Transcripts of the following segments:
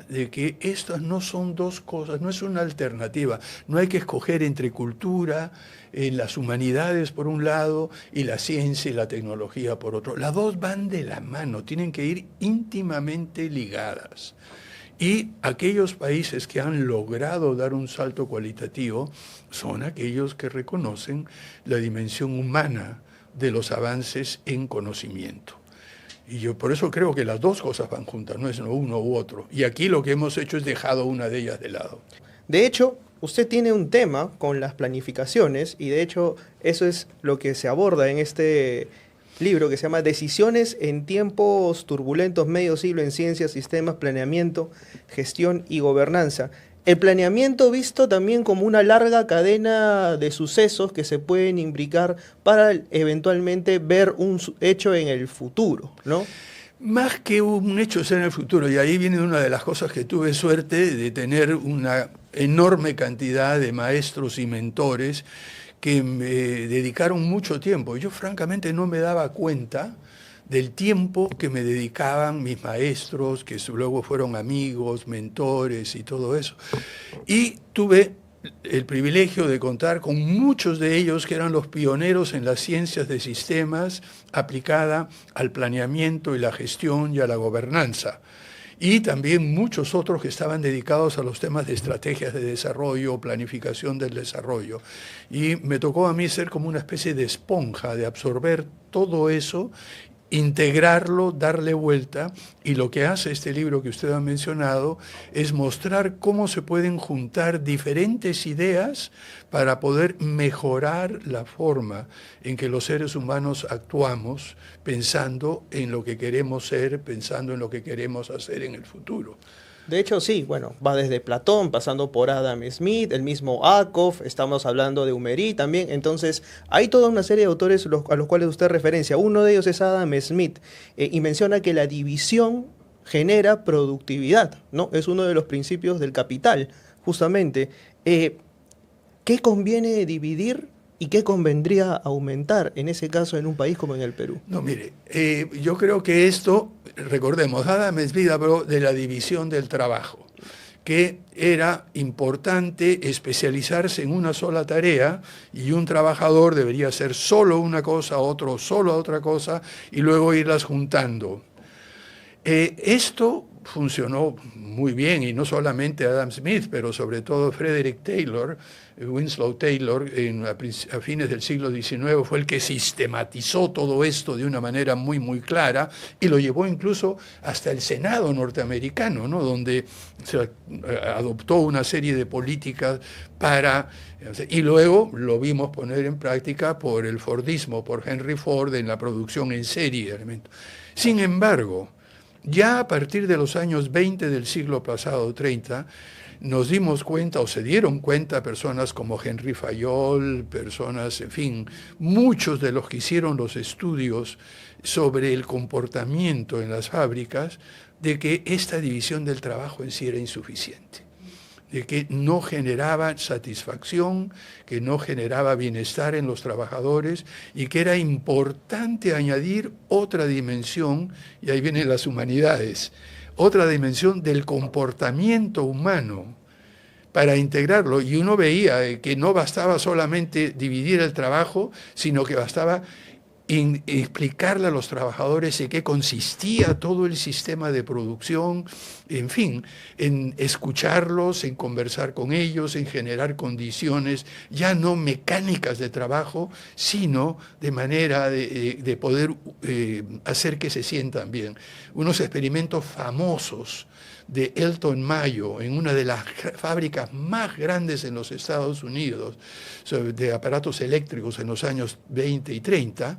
de que estas no son dos cosas, no es una alternativa. No hay que escoger entre cultura, las humanidades por un lado y la ciencia y la tecnología por otro. Las dos van de la mano, tienen que ir íntimamente ligadas. Y aquellos países que han logrado dar un salto cualitativo son aquellos que reconocen la dimensión humana de los avances en conocimiento. Y yo por eso creo que las dos cosas van juntas, no es uno u otro. Y aquí lo que hemos hecho es dejado una de ellas de lado. De hecho, usted tiene un tema con las planificaciones y de hecho eso es lo que se aborda en este libro que se llama Decisiones en tiempos turbulentos, medio siglo en ciencias, sistemas, planeamiento, gestión y gobernanza. El planeamiento visto también como una larga cadena de sucesos que se pueden imbricar para eventualmente ver un hecho en el futuro, ¿no? Más que un hecho ser en el futuro, y ahí viene una de las cosas que tuve suerte de tener una enorme cantidad de maestros y mentores que me dedicaron mucho tiempo. Yo francamente no me daba cuenta del tiempo que me dedicaban mis maestros, que luego fueron amigos, mentores y todo eso. Y tuve el privilegio de contar con muchos de ellos que eran los pioneros en las ciencias de sistemas aplicada al planeamiento y la gestión y a la gobernanza. Y también muchos otros que estaban dedicados a los temas de estrategias de desarrollo, planificación del desarrollo. Y me tocó a mí ser como una especie de esponja, de absorber todo eso, integrarlo, darle vuelta, y lo que hace este libro que usted ha mencionado es mostrar cómo se pueden juntar diferentes ideas para poder mejorar la forma en que los seres humanos actuamos, pensando en lo que queremos ser, pensando en lo que queremos hacer en el futuro. De hecho, sí, bueno, va desde Platón, pasando por Adam Smith, el mismo Akov, estamos hablando de Humery también. Entonces, hay toda una serie de autores a los cuales usted referencia. Uno de ellos es Adam Smith, y menciona que la división genera productividad, ¿no? Es uno de los principios del capital, justamente. ¿Qué conviene dividir y qué convendría aumentar, en ese caso, en un país como en el Perú? No, mire, yo creo que esto, recordemos, Adam Smith habló de la división del trabajo, que era importante especializarse en una sola tarea y un trabajador debería hacer solo una cosa, otro solo otra cosa y luego irlas juntando. Esto funcionó muy bien, y no solamente Adam Smith, pero sobre todo Frederick Taylor, Winslow Taylor, a fines del siglo XIX, fue el que sistematizó todo esto de una manera muy, muy clara y lo llevó incluso hasta el Senado norteamericano, ¿no? Donde se adoptó una serie de políticas para... Y luego lo vimos poner en práctica por el Fordismo, por Henry Ford en la producción en serie de alimentos. Sin embargo, ya a partir de los años 20 del siglo pasado, 30, nos dimos cuenta, o se dieron cuenta, personas como Henry Fayol, personas, en fin, muchos de los que hicieron los estudios sobre el comportamiento en las fábricas, de que esta división del trabajo en sí era insuficiente, de que no generaba satisfacción, que no generaba bienestar en los trabajadores y que era importante añadir otra dimensión, y ahí vienen las humanidades, otra dimensión del comportamiento humano para integrarlo. Y uno veía que no bastaba solamente dividir el trabajo, sino que bastaba explicarle a los trabajadores en qué consistía todo el sistema de producción, en fin, en escucharlos, en conversar con ellos, en generar condiciones ya no mecánicas de trabajo, sino de manera de poder hacer que se sientan bien. Unos experimentos famosos de Elton Mayo en una de las fábricas más grandes en los Estados Unidos de aparatos eléctricos en los años 20 y 30,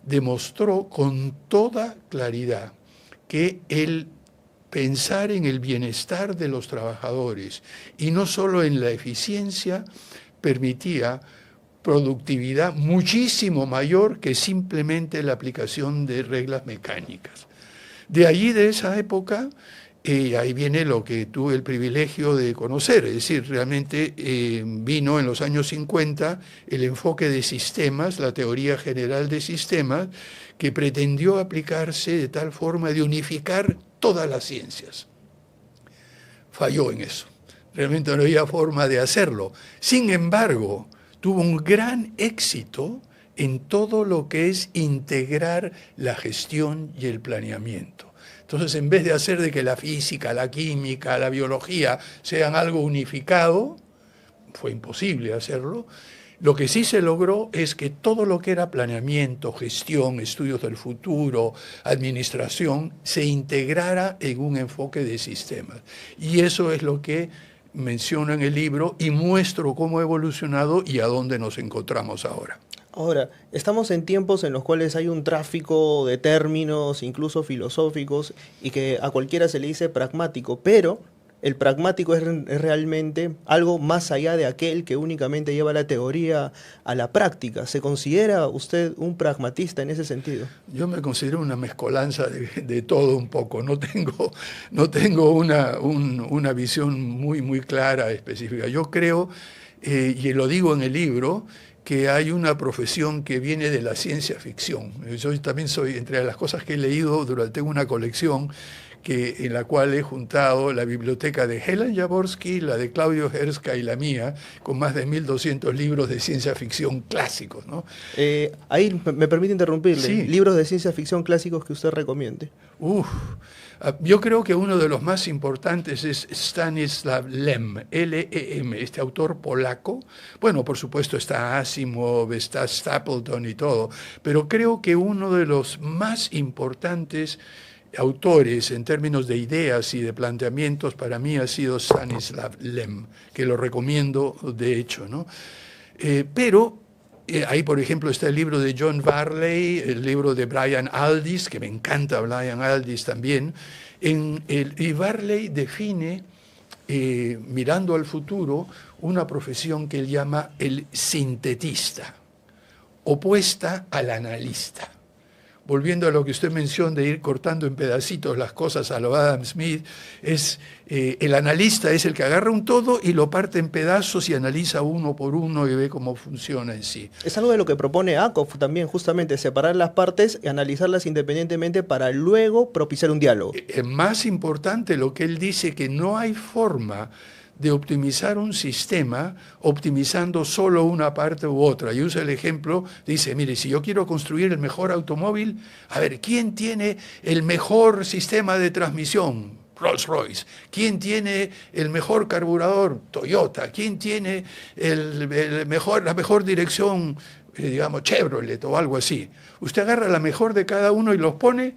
demostró con toda claridad que el pensar en el bienestar de los trabajadores y no solo en la eficiencia permitía productividad muchísimo mayor que simplemente la aplicación de reglas mecánicas. De allí, de esa época, ahí viene lo que tuve el privilegio de conocer, es decir, realmente vino en los años 50 el enfoque de sistemas, la teoría general de sistemas, que pretendió aplicarse de tal forma de unificar todas las ciencias. falló en eso. Realmente no había forma de hacerlo. Sin embargo, tuvo un gran éxito en todo lo que es integrar la gestión y el planeamiento. Entonces, en vez de hacer de que la física, la química, la biología sean algo unificado, fue imposible hacerlo. Lo que sí se logró es que todo lo que era planeamiento, gestión, estudios del futuro, administración, se integrara en un enfoque de sistemas. Y eso es lo que menciono en el libro y muestro cómo ha evolucionado y a dónde nos encontramos ahora. Ahora, estamos en tiempos en los cuales hay un tráfico de términos, incluso filosóficos, y que a cualquiera se le dice pragmático, pero el pragmático es realmente algo más allá de aquel que únicamente lleva la teoría a la práctica. ¿Se considera usted un pragmatista en ese sentido? Yo me considero una mezcolanza de todo un poco. No tengo una visión muy clara, específica. Yo creo, y lo digo en el libro, que hay una profesión que viene de la ciencia ficción. Yo también soy, entre las cosas que he leído, tengo una colección en la cual he juntado la biblioteca de Helen Jaworski, la de Claudio Herska y la mía, con más de 1.200 libros de ciencia ficción clásicos, ¿no? Ahí me permite interrumpirle. Sí. Libros de ciencia ficción clásicos que usted recomiende. Yo creo que uno de los más importantes es Stanislaw Lem, L-E-M, este autor polaco. Bueno, por supuesto está Asimov, está Stapleton y todo, pero creo que uno de los más importantes autores en términos de ideas y de planteamientos para mí ha sido Stanislaw Lem, que lo recomiendo de hecho, ¿no? Pero ahí, por ejemplo, está el libro de John Varley, el libro de Brian Aldiss, que me encanta Brian Aldiss también, y Varley define, mirando al futuro, una profesión que él llama el sintetista, opuesta al analista. Volviendo a lo que usted mencionó de ir cortando en pedacitos las cosas a lo Adam Smith, el analista es el que agarra un todo y lo parte en pedazos y analiza uno por uno y ve cómo funciona en sí. Es algo de lo que propone Akov también, justamente, separar las partes y analizarlas independientemente para luego propiciar un diálogo. Es más importante lo que él dice, que no hay forma de optimizar un sistema optimizando solo una parte u otra. Y usa el ejemplo, dice, mire, si yo quiero construir el mejor automóvil, a ver, ¿quién tiene el mejor sistema de transmisión? Rolls-Royce. ¿Quién tiene el mejor carburador? Toyota. ¿Quién tiene la mejor dirección? Digamos, Chevrolet o algo así. Usted agarra la mejor de cada uno y los pone,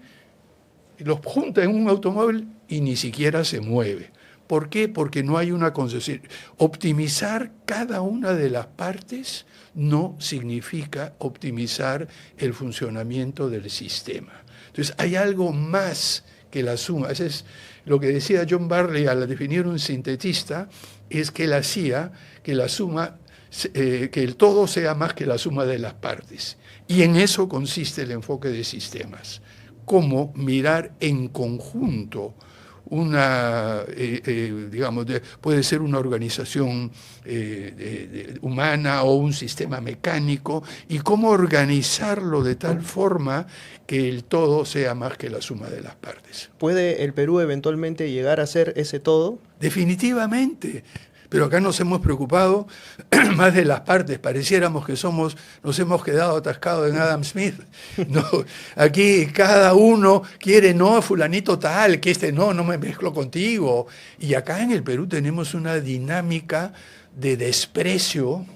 y los junta en un automóvil y ni siquiera se mueve. ¿Por qué? Porque no hay una concesión. Optimizar cada una de las partes no significa optimizar el funcionamiento del sistema. Entonces, hay algo más que la suma. Eso es lo que decía John Barley al definir un sintetista, es que él hacía que la suma, que el todo sea más que la suma de las partes. Y en eso consiste el enfoque de sistemas. Cómo mirar en conjunto puede ser una organización humana o un sistema mecánico, y cómo organizarlo de tal forma que el todo sea más que la suma de las partes. ¿Puede el Perú eventualmente llegar a ser ese todo? Definitivamente. Pero acá nos hemos preocupado más de las partes, pareciéramos que nos hemos quedado atascados en Adam Smith. No, aquí cada uno quiere, no, fulanito tal, que no me mezclo contigo. Y acá en el Perú tenemos una dinámica de desprecio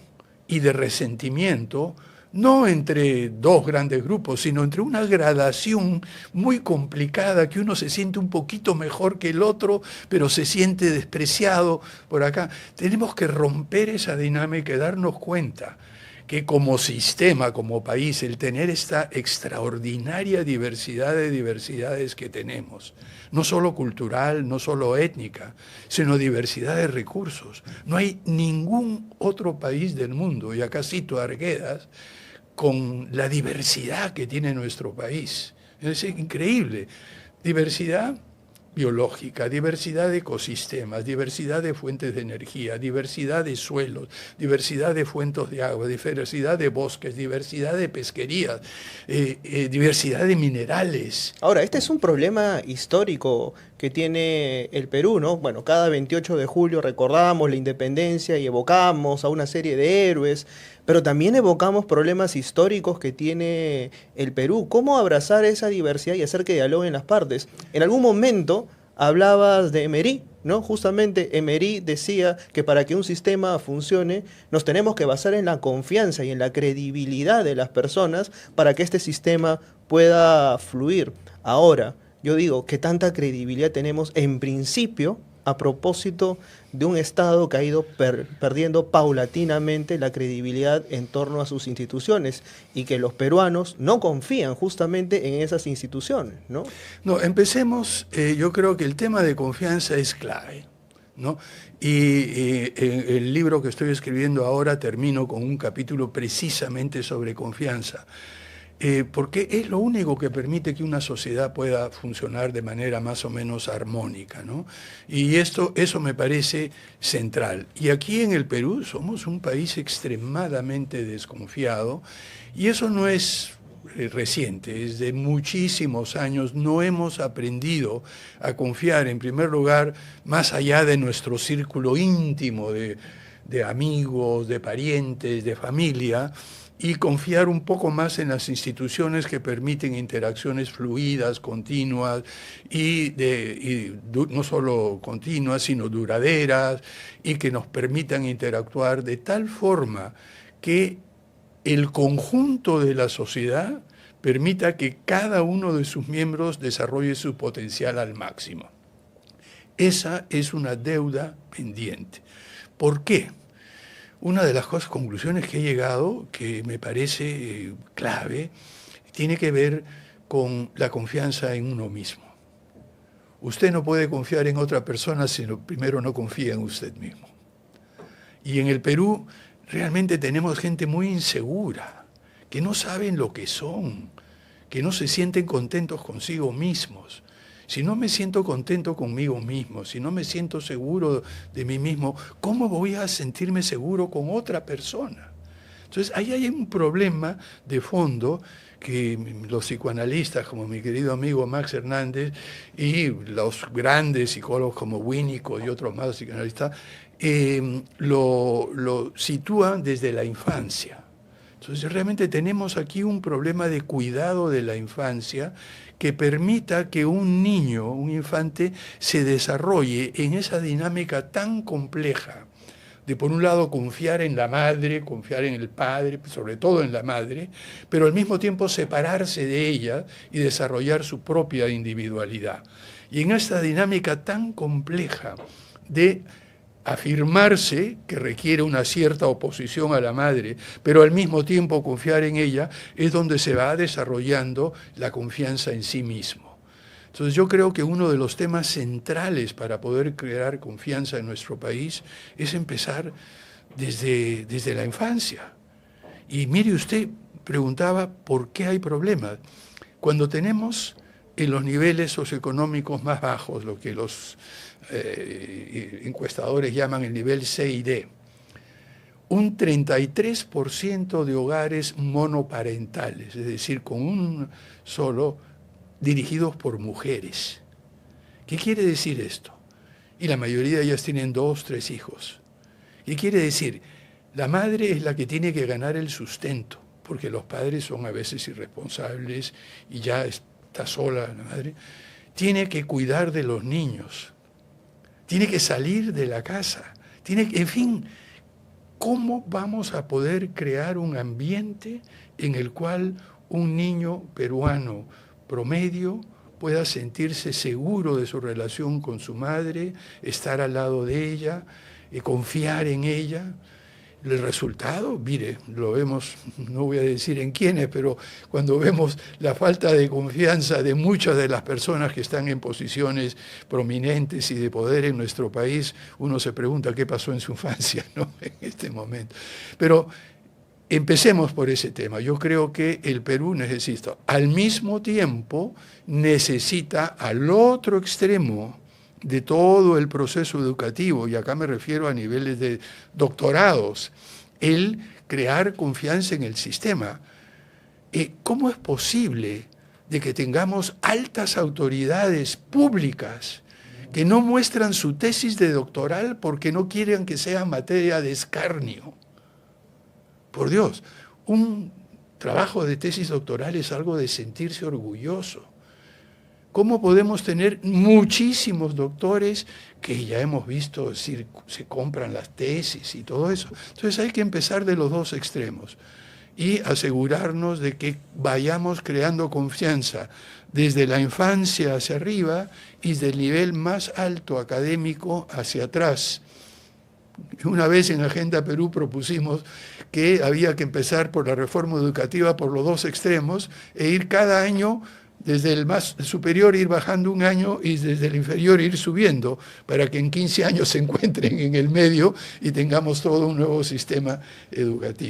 y de resentimiento, no entre dos grandes grupos, sino entre una gradación muy complicada, que uno se siente un poquito mejor que el otro, pero se siente despreciado por acá. Tenemos que romper esa dinámica y darnos cuenta que como sistema, como país, el tener esta extraordinaria diversidad de diversidades que tenemos, no solo cultural, no solo étnica, sino diversidad de recursos. No hay ningún otro país del mundo, y acá cito a Arguedas, con la diversidad que tiene nuestro país. Es increíble. Diversidad biológica, diversidad de ecosistemas, diversidad de fuentes de energía, diversidad de suelos, diversidad de fuentes de agua, diversidad de bosques, diversidad de pesquerías, diversidad de minerales. Ahora, este es un problema histórico que tiene el Perú, ¿no? Bueno, cada 28 de julio recordamos la independencia y evocamos a una serie de héroes, pero también evocamos problemas históricos que tiene el Perú. ¿Cómo abrazar esa diversidad y hacer que dialoguen las partes? En algún momento hablabas de Emery, ¿no? Justamente Emery decía que para que un sistema funcione nos tenemos que basar en la confianza y en la credibilidad de las personas para que este sistema pueda fluir. Ahora, yo digo, ¿qué tanta credibilidad tenemos en principio a propósito de un Estado que ha ido perdiendo paulatinamente la credibilidad en torno a sus instituciones y que los peruanos no confían justamente en esas instituciones, ¿no? No, empecemos, yo creo que el tema de confianza es clave, ¿no? Y en el libro que estoy escribiendo ahora termino con un capítulo precisamente sobre confianza. Porque es lo único que permite que una sociedad pueda funcionar de manera más o menos armónica, ¿no? Y eso me parece central. Y aquí en el Perú somos un país extremadamente desconfiado, y eso no es reciente, es de muchísimos años. No hemos aprendido a confiar, en primer lugar, más allá de nuestro círculo íntimo de amigos, de parientes, de familia, y confiar un poco más en las instituciones que permiten interacciones fluidas, continuas, no solo continuas, sino duraderas, y que nos permitan interactuar de tal forma que el conjunto de la sociedad permita que cada uno de sus miembros desarrolle su potencial al máximo. Esa es una deuda pendiente. ¿Por qué? Una de las conclusiones que he llegado, que me parece clave, tiene que ver con la confianza en uno mismo. Usted no puede confiar en otra persona si primero no confía en usted mismo. Y en el Perú realmente tenemos gente muy insegura, que no saben lo que son, que no se sienten contentos consigo mismos. Si no me siento contento conmigo mismo, si no me siento seguro de mí mismo, ¿cómo voy a sentirme seguro con otra persona? Entonces, ahí hay un problema de fondo que los psicoanalistas, como mi querido amigo Max Hernández, y los grandes psicólogos como Winnicott y otros más psicoanalistas, lo sitúan desde la infancia. Entonces, realmente tenemos aquí un problema de cuidado de la infancia que permita que un niño, un infante, se desarrolle en esa dinámica tan compleja de, por un lado, confiar en la madre, confiar en el padre, sobre todo en la madre, pero al mismo tiempo separarse de ella y desarrollar su propia individualidad. Y en esta dinámica tan compleja de afirmarse, que requiere una cierta oposición a la madre, pero al mismo tiempo confiar en ella, es donde se va desarrollando la confianza en sí mismo. Entonces yo creo que uno de los temas centrales para poder crear confianza en nuestro país es empezar desde la infancia. Y mire, usted preguntaba por qué hay problemas. Cuando tenemos en los niveles socioeconómicos más bajos, lo que los encuestadores llaman el nivel C y D, un 33% de hogares monoparentales, es decir, con un solo, dirigidos por mujeres. ¿Qué quiere decir esto? Y la mayoría de ellas tienen 2, 3 hijos. ¿Qué quiere decir? La madre es la que tiene que ganar el sustento, porque los padres son a veces irresponsables y ya está sola la madre. Tiene que cuidar de los niños, tiene que salir de la casa, en fin, ¿cómo vamos a poder crear un ambiente en el cual un niño peruano promedio pueda sentirse seguro de su relación con su madre, estar al lado de ella, confiar en ella? El resultado, mire, lo vemos, no voy a decir en quiénes, pero cuando vemos la falta de confianza de muchas de las personas que están en posiciones prominentes y de poder en nuestro país, uno se pregunta qué pasó en su infancia, ¿no? En este momento. Pero empecemos por ese tema. Yo creo que el Perú necesita, al mismo tiempo, necesita al otro extremo de todo el proceso educativo, y acá me refiero a niveles de doctorados, el crear confianza en el sistema. ¿Cómo es posible de que tengamos altas autoridades públicas que no muestran su tesis de doctoral porque no quieren que sea materia de escarnio. Por Dios, un trabajo de tesis doctoral es algo de sentirse orgulloso. ¿Cómo podemos tener muchísimos doctores que ya hemos visto, se compran las tesis y todo eso? Entonces hay que empezar de los dos extremos y asegurarnos de que vayamos creando confianza desde la infancia hacia arriba y del nivel más alto académico hacia atrás. Una vez en Agenda Perú propusimos que había que empezar por la reforma educativa por los dos extremos e ir cada año desde el más superior ir bajando un año y desde el inferior ir subiendo para que en 15 años se encuentren en el medio y tengamos todo un nuevo sistema educativo.